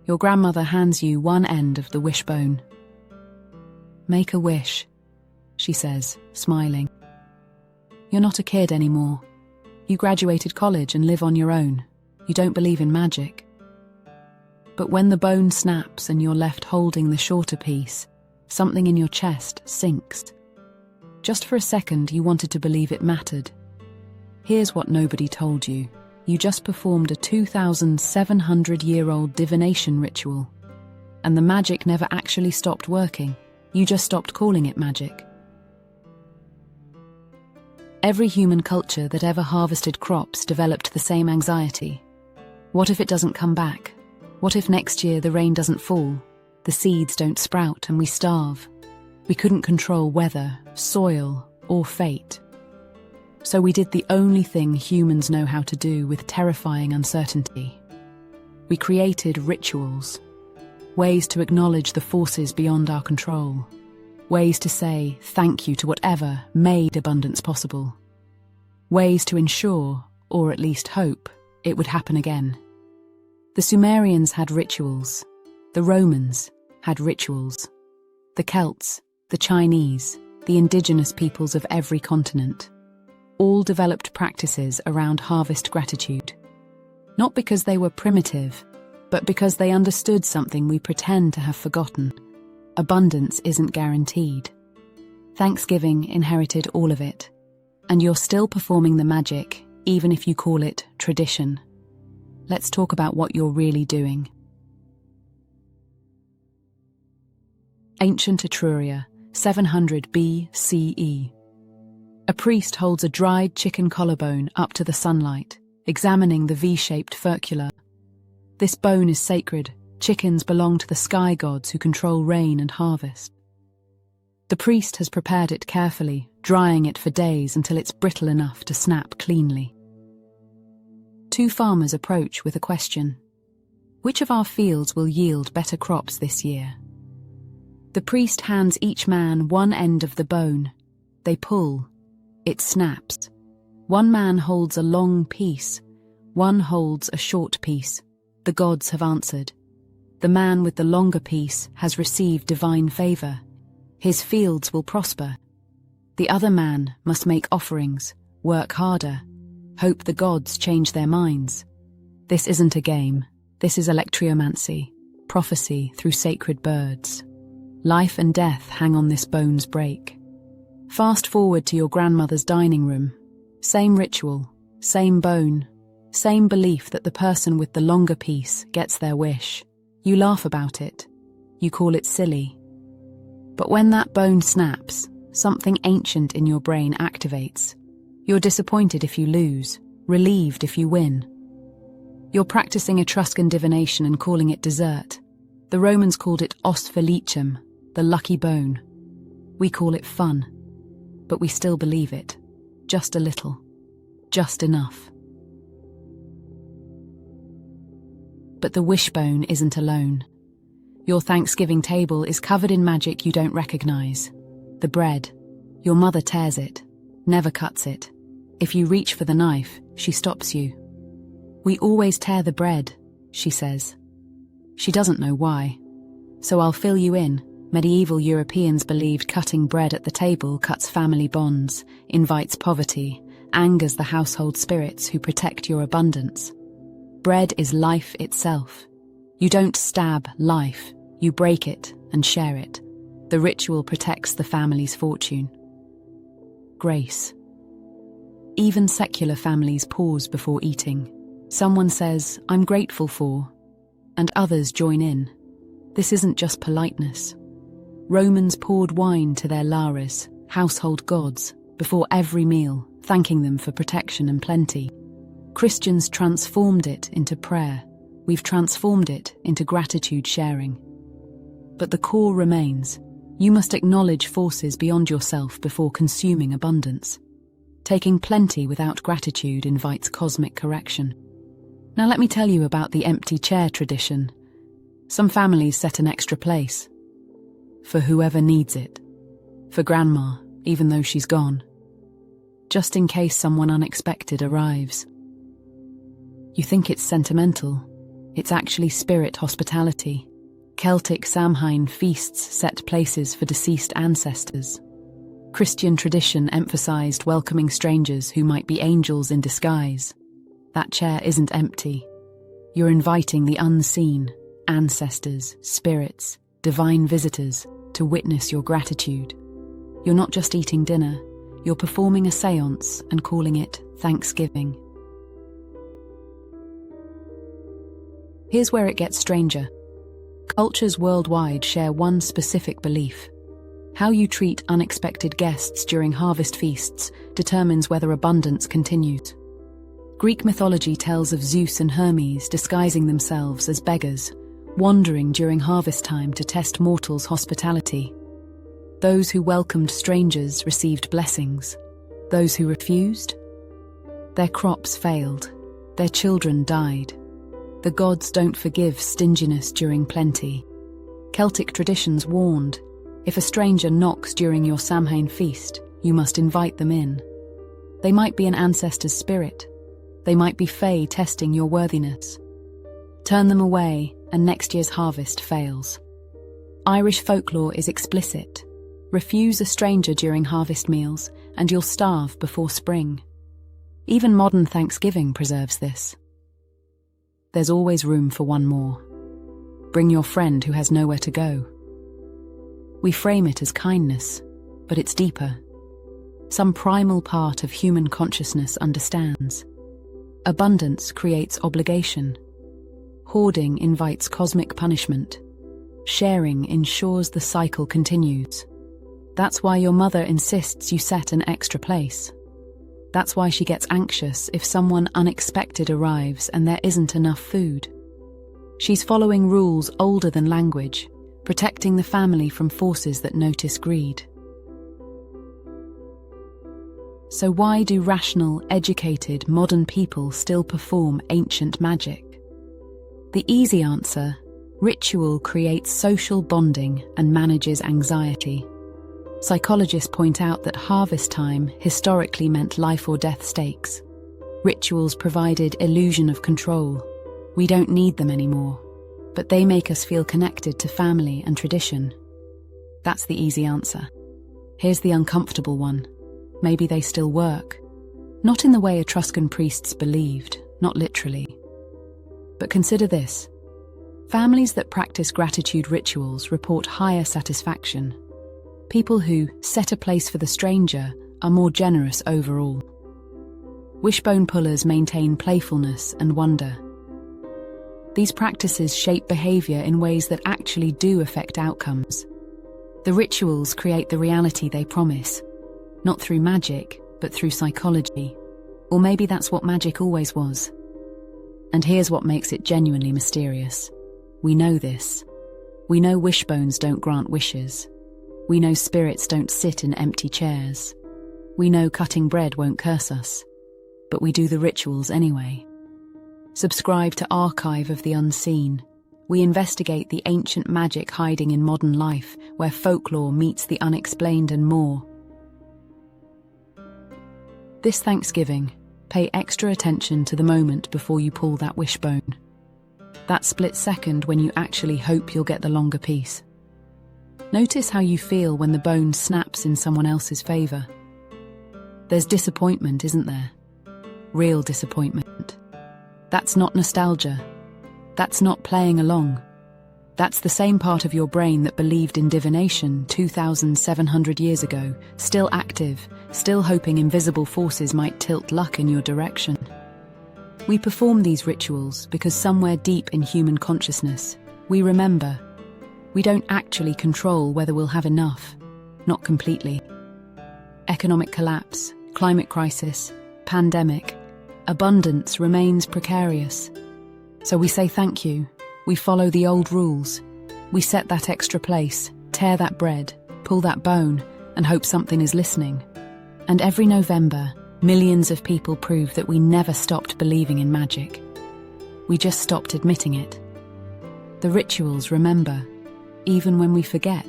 Your grandmother hands you one end of the wishbone. "Make a wish," she says, smiling. "You're not a kid anymore. You graduated college and live on your own. You don't believe in magic." But when the bone snaps and you're left holding the shorter piece, something in your chest sinks. Just for a second, you wanted to believe it mattered. Here's what nobody told you. You just performed a 2,700-year-old divination ritual. And the magic never actually stopped working. You just stopped calling it magic. Every human culture that ever harvested crops developed the same anxiety. What if it doesn't come back? What if next year the rain doesn't fall, the seeds don't sprout, and we starve? We couldn't control weather, soil, or fate. So we did the only thing humans know how to do with terrifying uncertainty. We created rituals, ways to acknowledge the forces beyond our control, ways to say thank you to whatever made abundance possible, ways to ensure, or at least hope, it would happen again. The Sumerians had rituals. The Romans had rituals. The Celts, the Chinese, the indigenous peoples of every continent, all developed practices around harvest gratitude. Not because they were primitive, but because they understood something we pretend to have forgotten. Abundance isn't guaranteed. Thanksgiving inherited all of it, and you're still performing the magic, even if you call it tradition. Let's talk about what you're really doing. Ancient Etruria, 700 BCE. A priest holds a dried chicken collarbone up to the sunlight, examining the V-shaped furcula. This bone is sacred. Chickens belong to the sky gods who control rain and harvest. The priest has prepared it carefully, drying it for days until it's brittle enough to snap cleanly. Two farmers approach with a question. Which of our fields will yield better crops this year? The priest hands each man one end of the bone. They pull. It snaps. One man holds a long piece. One holds a short piece. The gods have answered. The man with the longer piece has received divine favor. His fields will prosper. The other man must make offerings, work harder, hope the gods change their minds. This isn't a game. This is electriomancy, prophecy through sacred birds. Life and death hang on this bone's break. Fast forward to your grandmother's dining room. Same ritual, same bone, same belief that the person with the longer piece gets their wish. You laugh about it. You call it silly. But when that bone snaps, something ancient in your brain activates. You're disappointed if you lose, relieved if you win. You're practicing Etruscan divination and calling it dessert. The Romans called it os felicem, the lucky bone. We call it fun. But we still believe it. Just a little. Just enough. But the wishbone isn't alone. Your Thanksgiving table is covered in magic you don't recognize. The bread. Your mother tears it, never cuts it. If you reach for the knife, she stops you. "We always tear the bread," she says. She doesn't know why. "So I'll fill you in." Medieval Europeans believed cutting bread at the table cuts family bonds, invites poverty, angers the household spirits who protect your abundance. Bread is life itself. You don't stab life, you break it and share it. The ritual protects the family's fortune. Grace. Even secular families pause before eating. Someone says, "I'm grateful for," and others join in. This isn't just politeness. Romans poured wine to their lares, household gods, before every meal, thanking them for protection and plenty. Christians transformed it into prayer. We've transformed it into gratitude sharing. But the core remains. You must acknowledge forces beyond yourself before consuming abundance. Taking plenty without gratitude invites cosmic correction. Now let me tell you about the empty chair tradition. Some families set an extra place. For whoever needs it. For grandma, even though she's gone. Just in case someone unexpected arrives. You think it's sentimental. It's actually spirit hospitality. Celtic Samhain feasts set places for deceased ancestors. Christian tradition emphasized welcoming strangers who might be angels in disguise. That chair isn't empty. You're inviting the unseen, ancestors, spirits, divine visitors, to witness your gratitude. You're not just eating dinner, you're performing a séance and calling it Thanksgiving. Here's where it gets stranger. Cultures worldwide share one specific belief. How you treat unexpected guests during harvest feasts determines whether abundance continues. Greek mythology tells of Zeus and Hermes disguising themselves as beggars, wandering during harvest time to test mortals' hospitality. Those who welcomed strangers received blessings. Those who refused? Their crops failed. Their children died. The gods don't forgive stinginess during plenty. Celtic traditions warned, if a stranger knocks during your Samhain feast, you must invite them in. They might be an ancestor's spirit. They might be fae testing your worthiness. Turn them away, and next year's harvest fails. Irish folklore is explicit. Refuse a stranger during harvest meals, and you'll starve before spring. Even modern Thanksgiving preserves this. There's always room for one more. Bring your friend who has nowhere to go. We frame it as kindness, but it's deeper. Some primal part of human consciousness understands. Abundance creates obligation. Hoarding invites cosmic punishment. Sharing ensures the cycle continues. That's why your mother insists you set an extra place. That's why she gets anxious if someone unexpected arrives and there isn't enough food. She's following rules older than language, protecting the family from forces that notice greed. So why do rational, educated, modern people still perform ancient magic? The easy answer: ritual creates social bonding and manages anxiety. Psychologists point out that harvest time historically meant life or death stakes. Rituals provided illusion of control. We don't need them anymore, but they make us feel connected to family and tradition. That's the easy answer. Here's the uncomfortable one. Maybe they still work. Not in the way Etruscan priests believed, not literally. But consider this. Families that practice gratitude rituals report higher satisfaction. People who set a place for the stranger are more generous overall. Wishbone pullers maintain playfulness and wonder. These practices shape behavior in ways that actually do affect outcomes. The rituals create the reality they promise, not through magic, but through psychology. Or maybe that's what magic always was. And here's what makes it genuinely mysterious. We know this. We know wishbones don't grant wishes. We know spirits don't sit in empty chairs. We know cutting bread won't curse us. But we do the rituals anyway. Subscribe to Archive of the Unseen. We investigate the ancient magic hiding in modern life, where folklore meets the unexplained and more. This Thanksgiving, pay extra attention to the moment before you pull that wishbone. That split second when you actually hope you'll get the longer piece. Notice how you feel when the bone snaps in someone else's favor. There's disappointment, isn't there? Real disappointment. That's not nostalgia. That's not playing along. That's the same part of your brain that believed in divination 2,700 years ago, still active, still hoping invisible forces might tilt luck in your direction. We perform these rituals because somewhere deep in human consciousness, we remember. We don't actually control whether we'll have enough. Not completely. Economic collapse, climate crisis, pandemic, abundance remains precarious. So we say thank you. We follow the old rules. We set that extra place, tear that bread, pull that bone, and hope something is listening. And every November, millions of people prove that we never stopped believing in magic. We just stopped admitting it. The rituals remember, even when we forget.